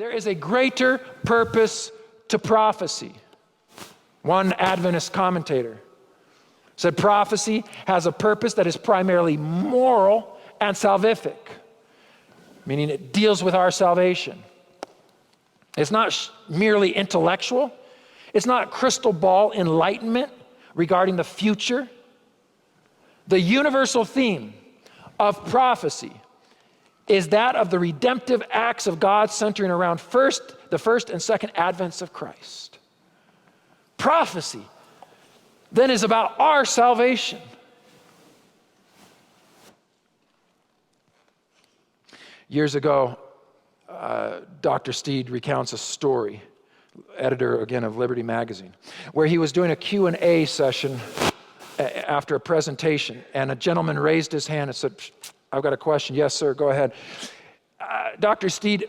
There is a greater purpose to prophecy. One Adventist commentator said prophecy has a purpose that is primarily moral and salvific, meaning it deals with our salvation. It's not merely intellectual. It's not crystal ball enlightenment regarding the future. The universal theme of prophecy is that of the redemptive acts of God centering around the first and second advents of Christ. Prophecy then is about our salvation. Years ago, Dr. Steed recounts a story, editor again of Liberty Magazine, where he was doing a Q&A session after a presentation, and a gentleman raised his hand and said, "I've got a question." "Yes, sir, go ahead." Dr. Steed,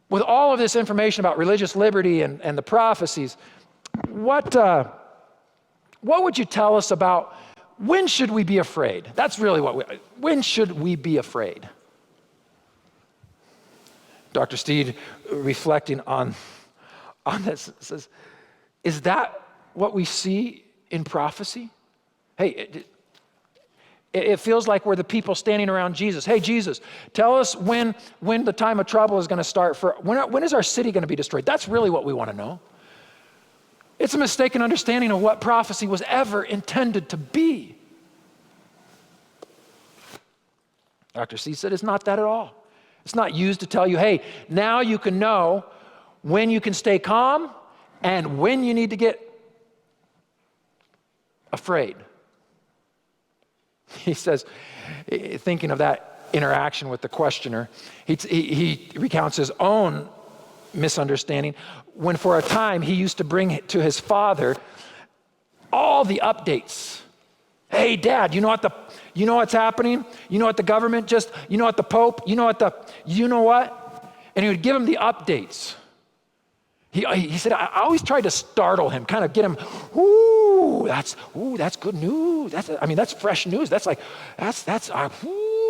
with all of this information about religious liberty and the prophecies, what would you tell us about when should we be afraid? That's really when should we be afraid? Dr. Steed, reflecting on this, says, is that what we see in prophecy? Hey, it feels like we're the people standing around Jesus. "Hey, Jesus, tell us when the time of trouble is going to start. When is our city going to be destroyed?" That's really what we want to know. It's a mistaken understanding of what prophecy was ever intended to be. Dr. C said it's not that at all. It's not used to tell you, hey, now you can know when you can stay calm and when you need to get afraid. He says, thinking of that interaction with the questioner, he recounts his own misunderstanding when for a time he used to bring to his father all the updates. "Hey, Dad, you know what's happening? You know what the government you know what the Pope, you know what? And he would give him the updates. He said, I always tried to startle him, kind of get him, that's good news. That's fresh news.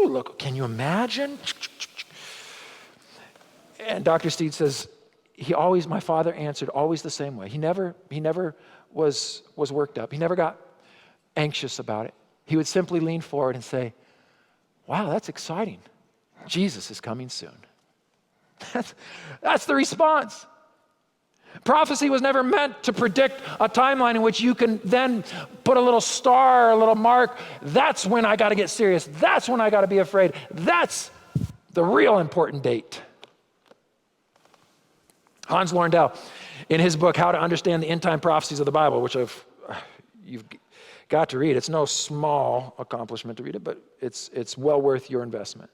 Look, can you imagine? And Dr. Steed says, my father answered always the same way. He never was worked up. He never got anxious about it. He would simply lean forward and say, "Wow, that's exciting. Jesus is coming soon." That's the response. Prophecy was never meant to predict a timeline in which you can then put a little star, a little mark. That's when I got to get serious. That's when I got to be afraid. That's the real important date. Hans Lorndell, in his book, How to Understand the End Time Prophecies of the Bible, which you've got to read. It's no small accomplishment to read it, but it's well worth your investment.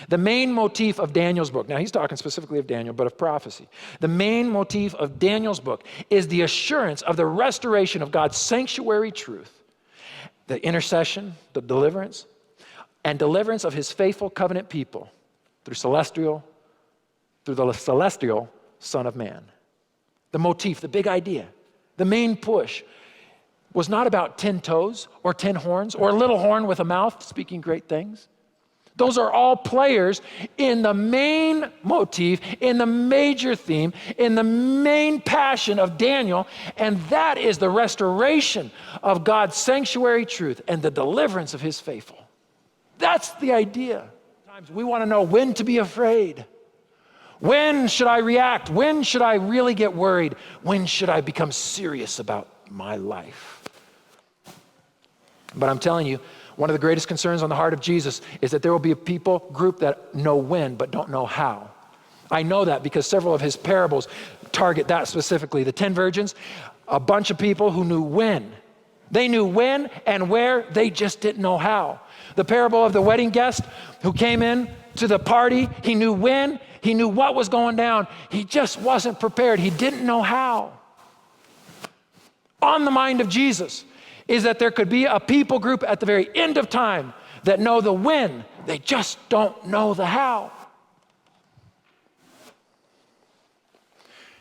The main motif of Daniel's book, now he's talking specifically of Daniel, but of prophecy. The main motif of Daniel's book is the assurance of the restoration of God's sanctuary truth, the intercession, the deliverance, and deliverance of his faithful covenant people through the celestial Son of Man. The motif, the big idea, the main push was not about 10 toes or 10 horns or a little horn with a mouth speaking great things. Those are all players in the main motif, in the major theme, in the main passion of Daniel, and that is the restoration of God's sanctuary truth and the deliverance of his faithful. That's the idea. Sometimes we want to know when to be afraid. When should I react? When should I really get worried? When should I become serious about my life? But I'm telling you, one of the greatest concerns on the heart of Jesus is that there will be a people group that know when but don't know how. I know that because several of his parables target that specifically. The 10 virgins, a bunch of people who knew when. They knew when and where, they just didn't know how. The parable of the wedding guest who came in to the party, he knew when, he knew what was going down. He just wasn't prepared. He didn't know how. On the mind of Jesus is that there could be a people group at the very end of time that know the when, they just don't know the how.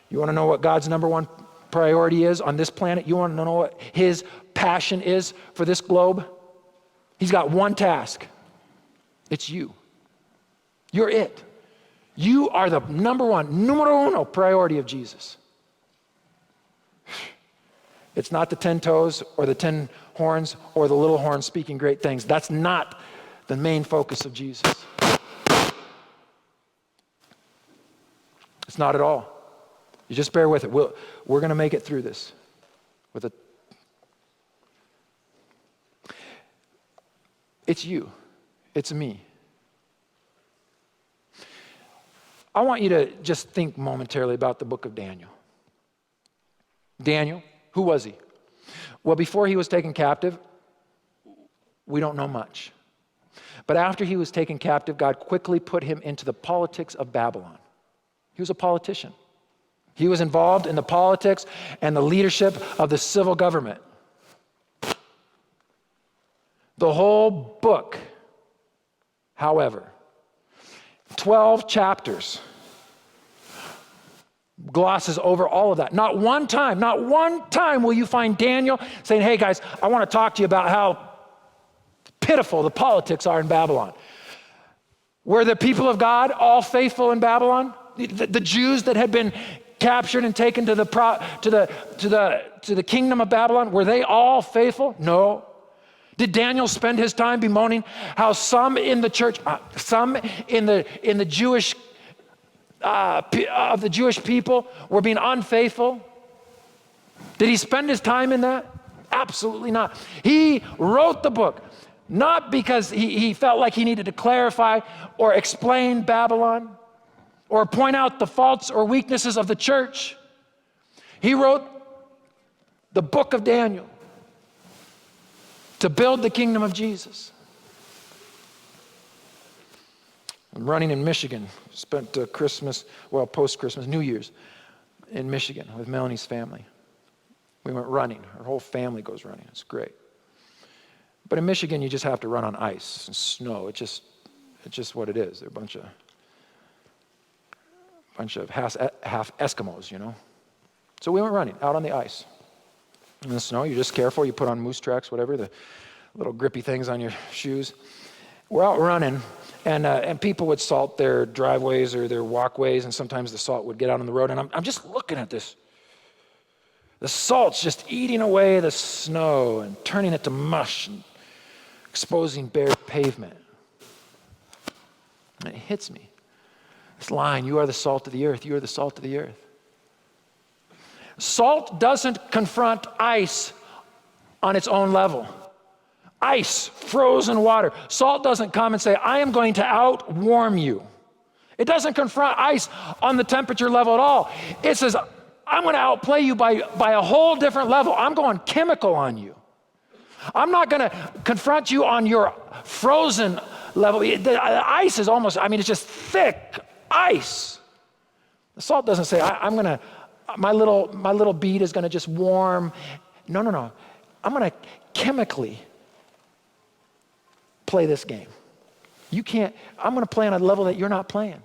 You want to know what God's number one priority is on this planet? You want to know what his passion is for this globe? He's got one task. It's you. You're it. You are the numero uno priority of Jesus. It's not the 10 toes or the 10 horns or the little horn speaking great things. That's not the main focus of Jesus. It's not at all. You just bear with it. We're going to make it through this. It's you. It's me. I want you to just think momentarily about the book of Daniel. Daniel, who was he? Well, before he was taken captive, we don't know much. But after he was taken captive, God quickly put him into the politics of Babylon. He was a politician. He was involved in the politics and the leadership of the civil government. The whole book, however, 12 chapters, glosses over all of that. Not one time will you find Daniel saying, hey guys, I want to talk to you about how pitiful the politics are in Babylon. Were the people of God all faithful in Babylon? The Jews that had been captured and taken to the kingdom of Babylon, were they all faithful? No. Did Daniel spend his time bemoaning how some in the church, some in the Jewish of the Jewish people were being unfaithful? Did he spend his time in that? Absolutely not. He wrote the book not because he felt like he needed to clarify or explain Babylon or point out the faults or weaknesses of the church. He wrote the book of Daniel to build the kingdom of Jesus. I'm running in Michigan. Spent post-Christmas, New Year's in Michigan with Melanie's family. We went running. Our whole family goes running. It's great. But in Michigan, you just have to run on ice and snow. It's just what it is. They're a bunch of half Eskimos, you know. So we went running out on the ice. In the snow, you're just careful. You put on moose tracks, whatever, the little grippy things on your shoes. We're out running, and people would salt their driveways or their walkways, and sometimes the salt would get out on the road. And I'm just looking at this. The salt's just eating away the snow and turning it to mush and exposing bare pavement. And it hits me. This line, you are the salt of the earth. You are the salt of the earth. Salt doesn't confront ice on its own level. Ice, frozen water. Salt doesn't come and say, I am going to outwarm you. It doesn't confront ice on the temperature level at all. It says, I'm going to outplay you by a whole different level. I'm going chemical on you. I'm not going to confront you on your frozen level. The ice is almost, it's just thick ice. The salt doesn't say, my little bead is going to just warm. No. I'm going to chemically play this game. I'm going to play on a level that you're not playing.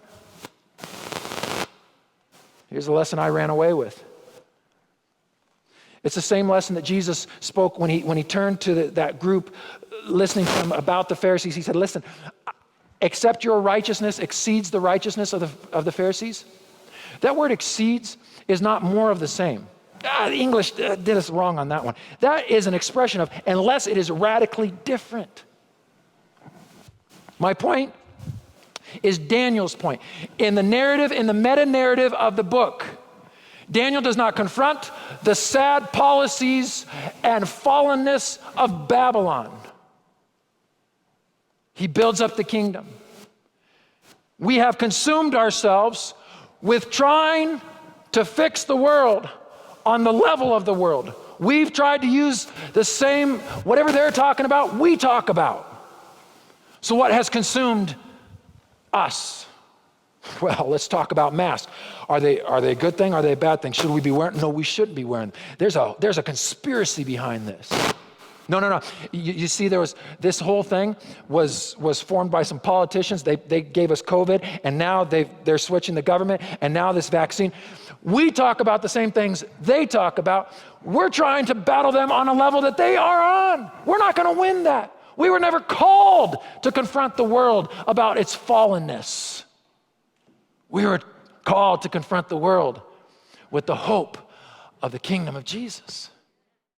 Here's the lesson I ran away with. It's the same lesson that Jesus spoke when he turned to that group listening to him about the Pharisees. He said, listen, except your righteousness exceeds the righteousness of the Pharisees. That word exceeds is not more of the same. The English did us wrong on that one. That is an expression of unless it is radically different. My point is Daniel's point. In the narrative, in the meta-narrative of the book, Daniel does not confront the sad policies and fallenness of Babylon. He builds up the kingdom. We have consumed ourselves with trying to fix the world on the level of the world. We've tried to use the same, whatever they're talking about, we talk about. So what has consumed us? Well, let's talk about masks. Are they a good thing? Are they a bad thing? Should we be wearing? No, we shouldn't be wearing. There's a conspiracy behind this. No. You see, there was this whole thing was formed by some politicians. They gave us COVID, and now they're switching the government, and now this vaccine. We talk about the same things they talk about. We're trying to battle them on a level that they are on. We're not going to win that. We were never called to confront the world about its fallenness. We are called to confront the world with the hope of the kingdom of Jesus.